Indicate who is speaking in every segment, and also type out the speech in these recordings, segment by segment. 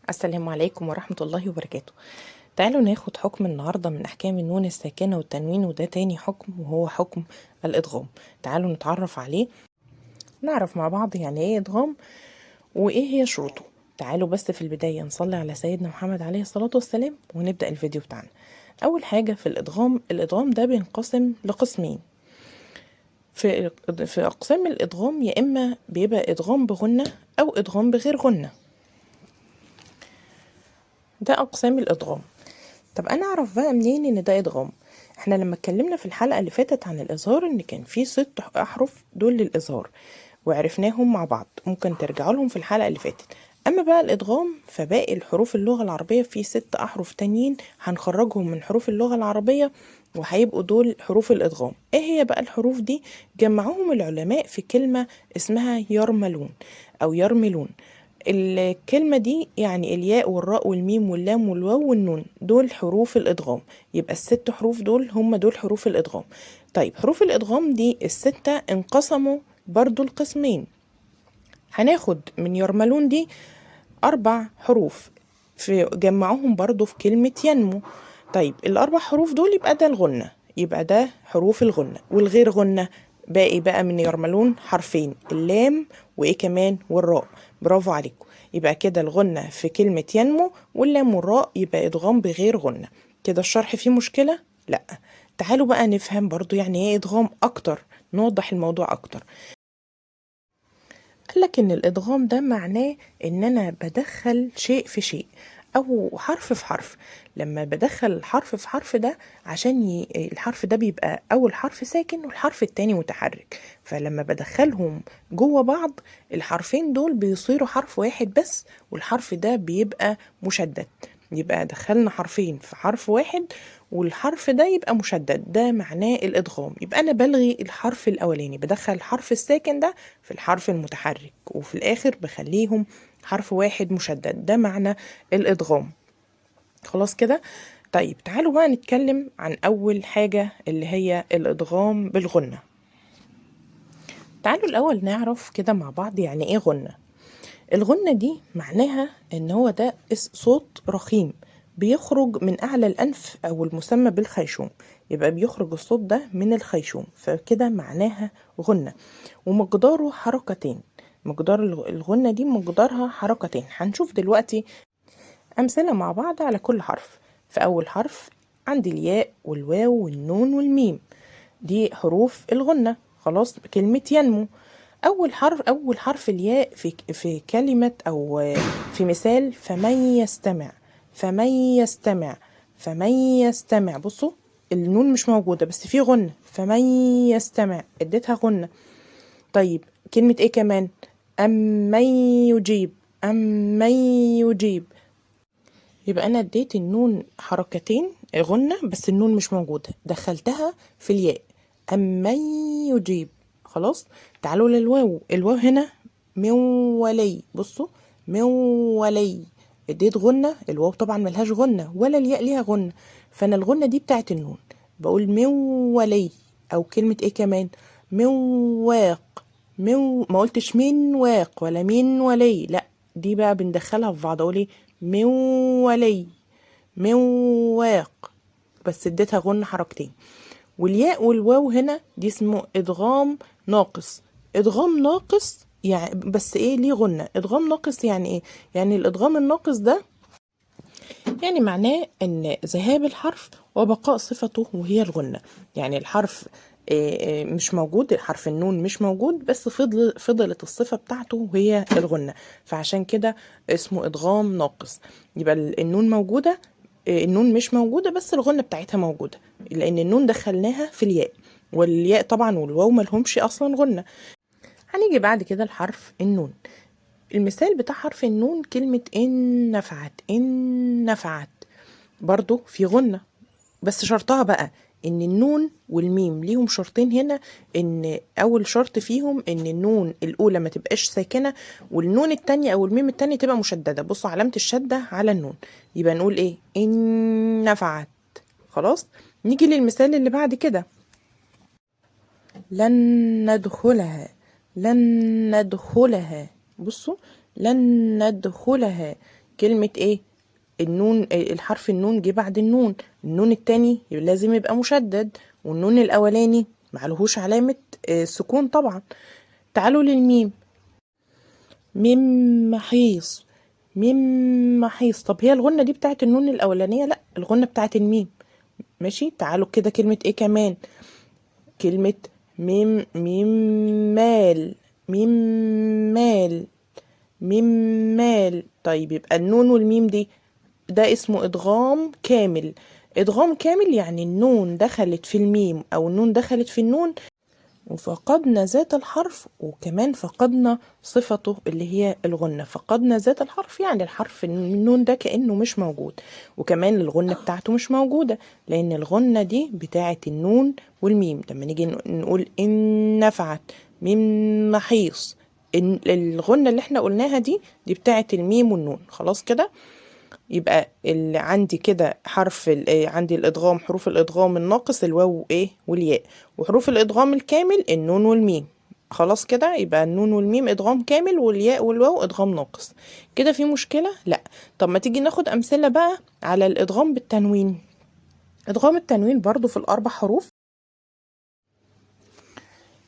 Speaker 1: السلام عليكم ورحمة الله وبركاته. تعالوا ناخد حكم النهاردة من أحكام النون الساكنة والتنوين، وده تاني حكم وهو حكم الإدغام. تعالوا نتعرف عليه، نعرف مع بعض يعني إيه إدغام وإيه هي شروطه. تعالوا بس في البداية نصلي على سيدنا محمد عليه الصلاة والسلام ونبدأ الفيديو بتاعنا. أول حاجة في الإدغام ده بينقسم لقسمين. في أقسام الإدغام يا إما بيبقى إدغام بغنة أو إدغام بغير غنة. ده أقسام الإدغام. طب انا اعرف بقى منين ان ده ادغام؟ احنا لما اتكلمنا في الحلقة اللي فاتت عن الاظهار ان كان في 6 احرف دول للاظهار وعرفناهم مع بعض، ممكن ترجعوا لهم في الحلقة اللي فاتت. اما بقى الادغام فباقي الحروف اللغة العربية في 6 احرف تانيين هنخرجهم من حروف اللغة العربية وهيبقوا دول حروف الادغام. ايه هي بقى الحروف دي؟ جمعوهم العلماء في كلمة اسمها يرملون او يرملون. الكلمة دي يعني الياء والراء والميم واللام والواو والنون، دول حروف الإدغام. يبقى ال6 حروف دول هم دول حروف الإدغام. طيب حروف الإدغام دي ال6 انقسموا برضو القسمين. هناخد من يرملون دي 4 حروف في جمعوهم برضو في كلمة ينمو. طيب ال4 حروف دول يبقى ده الغنة، يبقى ده حروف الغنة. والغير غنة باقي بقى من يرملون حرفين، اللام وايه كمان والراء. برافو عليكم. يبقى كده الغنة في كلمة ينمو واللام والراء يبقى ادغام بغير غنة. كده الشرح فيه مشكلة؟ لا. تعالوا بقى نفهم برضو يعني ايه ادغام اكتر، نوضح الموضوع اكتر. قالك ان الادغام ده معناه ان انا بدخل شيء في شيء او حرف في حرف. لما بدخل الحرف في حرف ده عشان الحرف ده بيبقى اول حرف ساكن والحرف التاني متحرك، فلما بدخلهم جوه بعض الحرفين دول بيصيروا حرف واحد بس، والحرف ده بيبقى مشدد. يبقى دخلنا حرفين في حرف واحد والحرف ده يبقى مشدد، ده معناه الادغام. يبقى انا بلغي الحرف الاولاني، بدخل الحرف الساكن ده في الحرف المتحرك وفي الاخر بخليهم حرف واحد مشدد، ده معنى الادغام. خلاص كده. طيب تعالوا بقى نتكلم عن اول حاجة اللي هي الادغام بالغنة. تعالوا الاول نعرف كده مع بعض يعني ايه غنة. الغنة دي معناها ان هو ده صوت رخيم بيخرج من اعلى الانف او المسمى بالخيشوم. يبقى بيخرج الصوت ده من الخيشوم، فكده معناها غنة. ومقداره حركتين. مقدار الغنة دي مقدارها حركتين. هنشوف دلوقتي امثلة مع بعض على كل حرف. في اول حرف عندي الياء والواو والنون والميم، دي حروف الغنة. خلاص. كلمة ينمو، أول حرف الياء في كلمة أو في مثال فمن يستمع. فمن يستمع. فمن يستمع. بصوا النون مش موجودة بس في غنة، فمن يستمع اديتها غنة. طيب كلمة ايه كمان؟ أمن يجيب. أمن يجيب. يبقى أنا اديت النون حركتين غنة بس النون مش موجودة، دخلتها في الياء. أمن يجيب. خلاص. تعالوا للواو. الواو هنا من ولي. بصوا من ولي اديت غنة. الواو طبعا ملهاش غنة ولا الياء ليها غنة، فأنا الغنة دي بتاعت النون، بقول من ولي. أو كلمة ايه كمان؟ من واق. ما قلتش من واق ولا من ولي، لا، دي بقى بندخلها في بعض. اقول ايه؟ من ولي. من واق. بس اديتها غن حركتين. والياء والواو هنا دي اسمه ادغام ناقص. ادغام ناقص يعني بس ايه ليه غنة؟ ادغام ناقص يعني ايه؟ يعني الادغام الناقص ده يعني معناه ان ذهاب الحرف وبقاء صفته وهي الغنة. يعني الحرف مش موجود، الحرف النون مش موجود بس فضلت الصفة بتاعته وهي الغنة، فعشان كده اسمه ادغام ناقص. يبقى النون موجودة، النون مش موجودة بس الغنة بتاعتها موجودة، لان النون دخلناها في الياء، والياء طبعا والواو ملهمش اصلا غنة. هنيجي بعد كده الحرف النون. المثال بتاع حرف النون كلمة إن نفعت. إن نفعت برضو في غنة، بس شرطها بقى ان النون والميم ليهم شرطين هنا. ان اول شرط فيهم ان النون الاولى ما تبقاش ساكنة، والنون التانية او الميم التانية تبقى مشددة. بصوا علامة الشدة على النون. يبقى نقول ايه؟ ان نفعت. خلاص. نيجي للمثال اللي بعد كده. لن ندخلها. لن ندخلها. بصوا لن ندخلها كلمة ايه؟ النون، الحرف النون جه بعد النون. النون التاني لازم يبقى مشدد، والنون الاولاني معلهوش علامة سكون طبعا. تعالوا للميم. ميم محيص. ميم محيص. طب هي الغنة دي بتاعت النون الاولانية؟ لا، الغنة بتاعت الميم. ماشي. تعالوا كده كلمة ايه كمان؟ كلمة ميم مال. ميم مال. ميم مال. طيب يبقى النون والميم دي ده اسمه ادغام كامل. ادغام كامل يعني النون دخلت في الميم او النون دخلت في النون، وفقدنا ذات الحرف، وكمان فقدنا صفته اللي هي الغنة. فقدنا ذات الحرف يعني الحرف النون ده كأنه مش موجود، وكمان الغنة بتاعته مش موجودة، لأن الغنة دي بتاعة النون والميم. لما نيجي نقول إن نفعت ميم محيص، الغنة اللي احنا قلناها دي بتاعة الميم والنون. خلاص كده. يبقى اللي عندي كده حرف عندي الادغام، حروف الادغام الناقص الواو ايه والياء، وحروف الادغام الكامل النون والميم. خلاص كده. يبقى النون والميم ادغام كامل، والياء والواو ادغام ناقص. كده في مشكلة؟ لا. طب ما تيجي ناخد امثلة بقى على الادغام بالتنوين. ادغام التنوين برضو في الاربع حروف.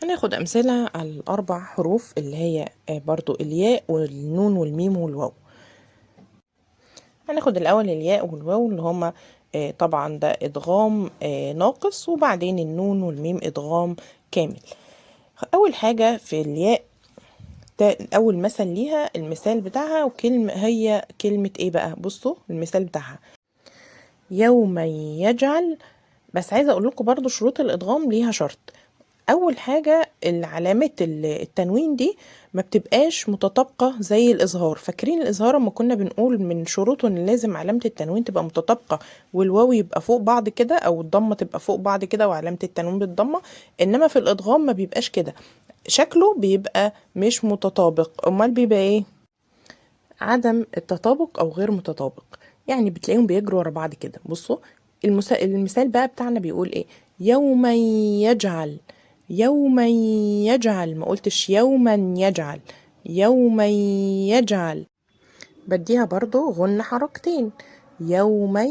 Speaker 1: هناخد امثلة على الاربع حروف اللي هي برضو الياء والنون والميم والواو. هناخد الأول الياء والواو اللي هما طبعا ده إدغام ناقص، وبعدين النون والميم إدغام كامل. أول حاجة في الياء، ده أول مثل ليها، المثال بتاعها وكلمة، هي كلمة إيه بقى؟ بصوا المثال بتاعها يوم يجعل. بس عايزة أقول لكم برضو شروط الإدغام ليها شرط. اول حاجه العلامات التنوين دي ما بتبقاش متطابقه زي الاظهار. فاكرين الاظهار لما كنا بنقول من شروطه ان لازم علامه التنوين تبقى متطابقه، والواو يبقى فوق بعض كده، او الضمه تبقى فوق بعض كده وعلامه التنوين بالضمه. انما في الادغام ما بيبقاش كده، شكله بيبقى مش متطابق. امال بيبقى ايه؟ عدم التطابق او غير متطابق. يعني بتلاقيهم بيجروا ورا بعض كده. بصوا المثال بقى بتاعنا بيقول ايه؟ يوما يجعل. يوما يجعل، ما قلتش يوما يجعل. يوما يجعل. بديها برضو غن حركتين. يوما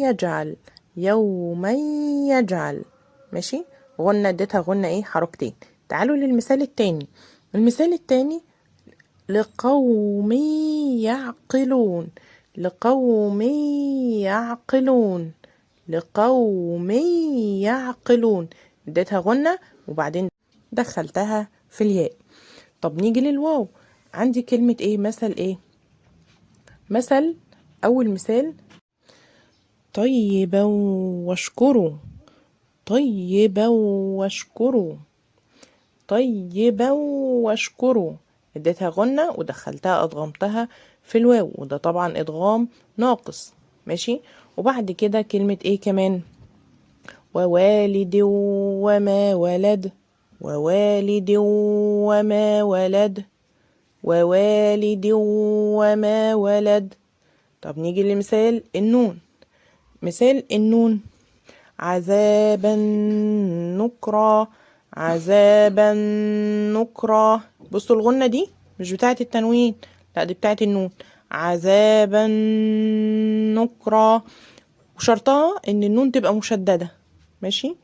Speaker 1: يجعل. يوما يجعل. ماشي. غنة اديتها غنة ايه؟ حركتين. تعالوا للمثال التاني. المثال التاني لقوم يعقلون. لقوم يعقلون. لقوم يعقلون. اديتها غنة وبعدين دخلتها في الياء. طب نيجي للواو. عندي كلمة ايه؟ مثل ايه؟ مثل اول مثال طيبا واشكروا. طيبا واشكروا. طيبا واشكروا. اديتها غنة ودخلتها ادغمتها في الواو، وده طبعا ادغام ناقص. ماشي. وبعد كده كلمة ايه كمان؟ ووالد وما ولد. ووالد وما ولد. ووالد وما ولد. طب نيجي لمثال النون. مثال النون عذابا نكرا. عذابا نكرا. بصوا الغنة دي مش بتاعة التنوين، لا دي بتاعة النون. عذابا نكرا، وشرطها ان النون تبقى مشددة. ماشي.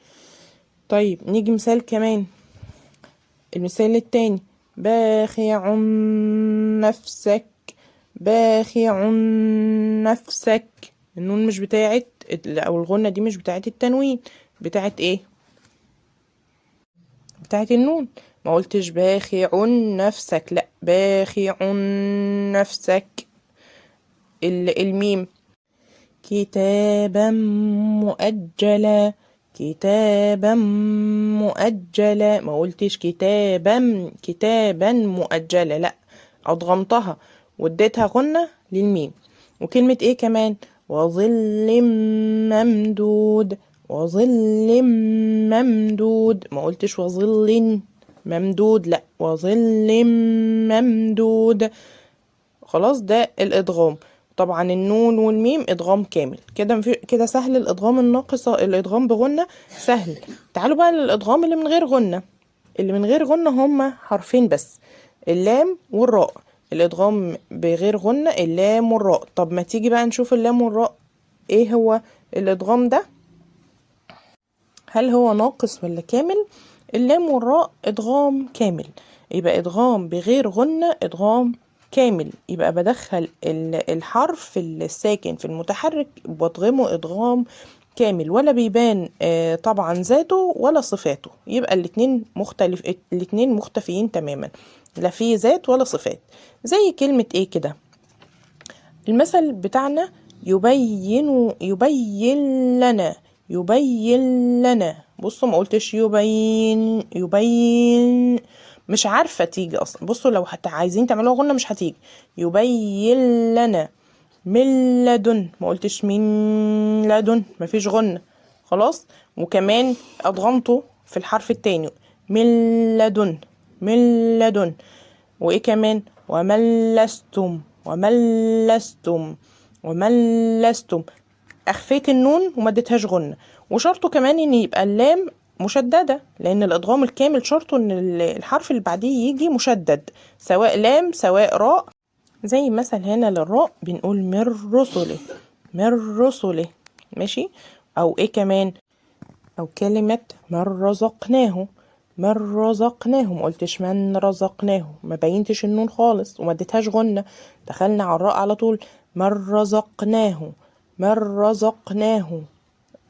Speaker 1: طيب نيجي مثال كمان. المثال التاني باخع نفسك. باخع نفسك. النون مش بتاعت، او الغنة دي مش بتاعت التنوين، بتاعت ايه؟ بتاعت النون. ما قلتش باخع نفسك، لا باخع نفسك. الميم كتابا مؤجلا. كتابا مؤجلا. ما قلتش كتابا مؤجلا، لا اضغمتها واديتها غنة للميم. وكلمة ايه كمان؟ وظل ممدود. وظل ممدود. ما قلتش وظل ممدود، لا وظل ممدود. خلاص ده الادغام. طبعا النون والميم ادغام كامل كده. كده سهل الادغام الناقصه، الادغام بغنه سهل. تعالوا بقى للادغام اللي من غير غنه. اللي من غير غنه هما حرفين بس، اللام والراء. الادغام بغير غنة اللام والراء. طب ما تيجي بقى نشوف اللام والراء ايه هو الادغام ده، هل هو ناقص ولا كامل؟ اللام والراء ادغام كامل، يبقى ادغام بغير غنة ادغام كامل، يبقى بدخل الحرف الساكن في المتحرك بضغمه ادغام كامل، ولا بيبان طبعا ذاته ولا صفاته، يبقى الاتنين مختفيين تماما، لا في ذات ولا صفات. زي كلمة ايه كده، المثل بتاعنا يبين لنا، يبين لنا. بصوا ما قلتش يبين، مش عارفة تيجي اصلا. بصوا لو حتى عايزين تعملوها غنة مش هتيجي. يبين لنا من لدن، ما قلتش من لدن، مفيش غنة خلاص. وكمان ادغمته في الحرف التاني، من لدن، من لدن. وايه كمان، ومن لستم، ومن لستم، ومن لستم. اخفيت النون وما اديتهاش غنة. وشرطه كمان ان يبقى اللام مشددة، لان الادغام الكامل شرطه ان الحرف اللي بعديه يجي مشدد، سواء لام سواء راء. زي مثل هنا للراء بنقول من رسله، من رسله، ماشي. او ايه كمان، او كلمة من رزقناه، من رزقناه، ما قلتش من رزقناه، ما بينتش النون خالص وما اديتهاش غنة، دخلنا على الراء على طول، من رزقناه، من رزقناه.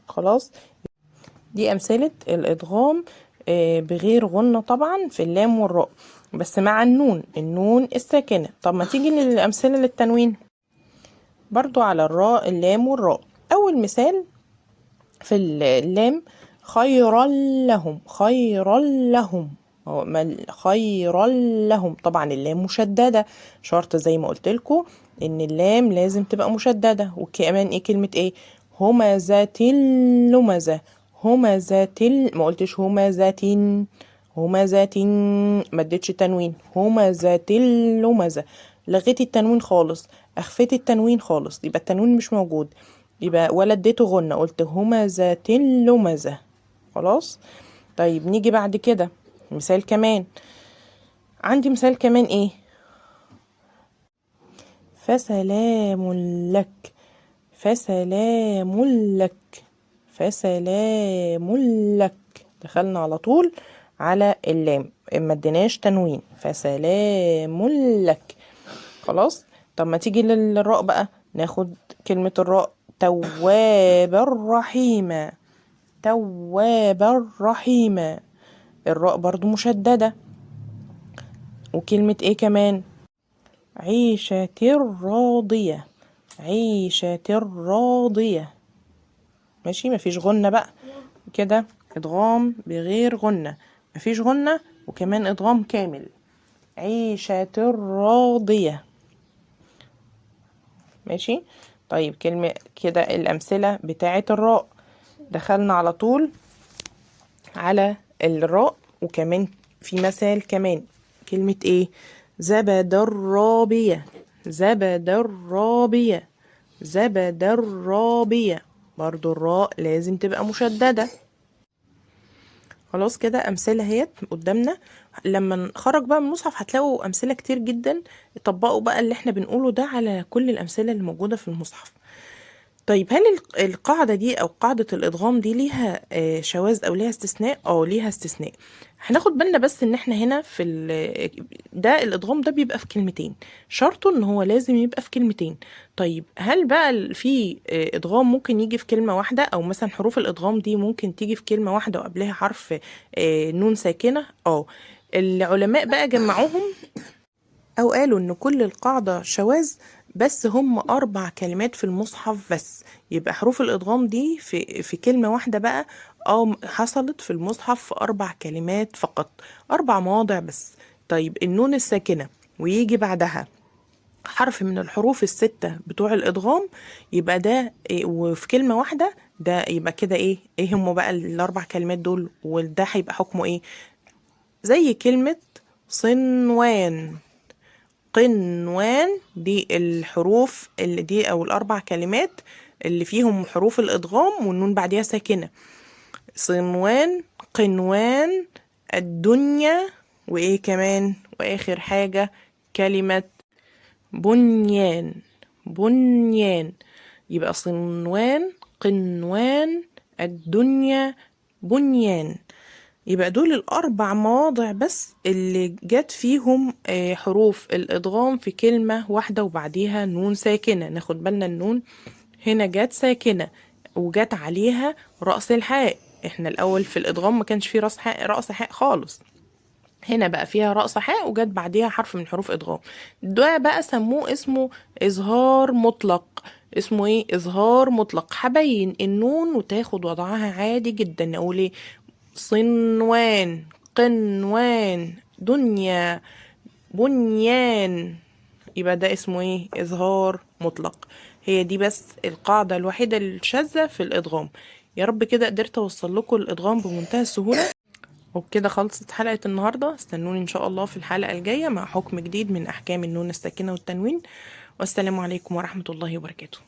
Speaker 1: خلاص، دي امثلة الادغام بغير غنة طبعا في اللام والراء، بس مع النون الساكنة. طب ما تيجي للامثلة للتنوين برضو على الراء اللام والراء. اول مثال في اللام، خيرا لهم، خيرا لهم، خيرا لهم. طبعا اللام مشددة، شرط زي ما قلت لكم ان اللام لازم تبقى مشددة. وكمان ايه كلمة ايه، همزة اللمزة، همزة ما قلتش همزة، همزة ما اديتش تنوين، همزة اللمزة، لغيت التنوين خالص، اخفيت التنوين خالص، يبقى التنوين مش موجود، يبقى ولا اديته غنة، قلت همزة لمزة. خلاص. طيب نيجي بعد كده مثال كمان، عندي مثال كمان ايه، فسلام لك، فسلام لك، فسلام لك. دخلنا على طول على اللام، ما اديناش تنوين، فسلام لك. خلاص. طب ما تيجي للراء بقى، ناخد كلمة الراء، توابا رحيما، توابا رحيما. الراء برضو مشددة. وكلمة ايه كمان، عيشة راضية، عيشة راضية، ماشي. مفيش غنة بقى كده، ادغام بغير غنة، مفيش غنة وكمان ادغام كامل، عيشة راضية، ماشي. طيب كلمة كده الأمثلة بتاعة الراء، دخلنا على طول على الراء. وكمان في مثال كمان، كلمة ايه، زبد الرابية، زبد الرابية، زبد الرابية. برضو الراء لازم تبقى مشددة. خلاص كده أمثلة اهيت قدامنا. لما نخرج بقى من المصحف هتلاقوا أمثلة كتير جدا، طبقوا بقى اللي احنا بنقوله ده على كل الأمثلة اللي موجودة في المصحف. طيب هل القاعدة دي أو قاعدة الإدغام دي ليها شواذ أو ليها استثناء؟ ليها استثناء. هناخد بالنا بس إن احنا هنا في ده الإدغام ده بيبقى في كلمتين، شرطه إن هو لازم يبقى في كلمتين. طيب هل بقى في إدغام ممكن يجي في كلمة واحدة، أو مثلا حروف الإدغام دي ممكن تيجي في كلمة واحدة وقبلها حرف نون ساكنة؟ العلماء بقى جمعوهم أو قالوا إن كل القاعدة شواذ، بس هم 4 كلمات في المصحف بس، يبقى حروف الإدغام دي في كلمة واحدة بقى، حصلت في المصحف في 4 كلمات فقط، 4 مواضع بس. طيب النون الساكنة ويجي بعدها حرف من الحروف ال6 بتوع الإدغام، يبقى ده وفي كلمة واحدة، ده يبقى كده ايه هم بقى ال4 كلمات دول، وده هيبقى حكمه ايه؟ زي كلمة صنوان، قنوان، دي الحروف اللي دي او ال4 كلمات اللي فيهم حروف الادغام والنون بعديها ساكنة، صنوان، قنوان، الدنيا، وايه كمان، واخر حاجة كلمة بنيان، بنيان. يبقى صنوان، قنوان، الدنيا، بنيان. يبقى دول الأربع مواضع بس اللي جت فيهم حروف الإدغام في كلمة واحدة وبعديها نون ساكنة. ناخد بالنا النون هنا جت ساكنة وجت عليها رأس الحاء. احنا الأول في الإدغام ما كانش فيه رأس حاء خالص، هنا بقى فيها رأس حاء وجت بعديها حرف من حروف إدغام. ده بقى سموه اسمه إظهار مطلق. اسمه ايه؟ إظهار مطلق. هبين النون وتاخد وضعها عادي جدا. أقول ايه؟ صنوان، قنوان، دنيا، بنيان. يبقى ده اسمه ايه؟ إظهار مطلق. هي دي بس القاعدة الوحيدة الشاذة في الإدغام. يا رب كده قدرت أوصل لكم الإدغام بمنتهى السهولة. وبكده خلصت حلقة النهاردة. استنوني إن شاء الله في الحلقة الجاية مع حكم جديد من أحكام النون الساكنة والتنوين. والسلام عليكم ورحمة الله وبركاته.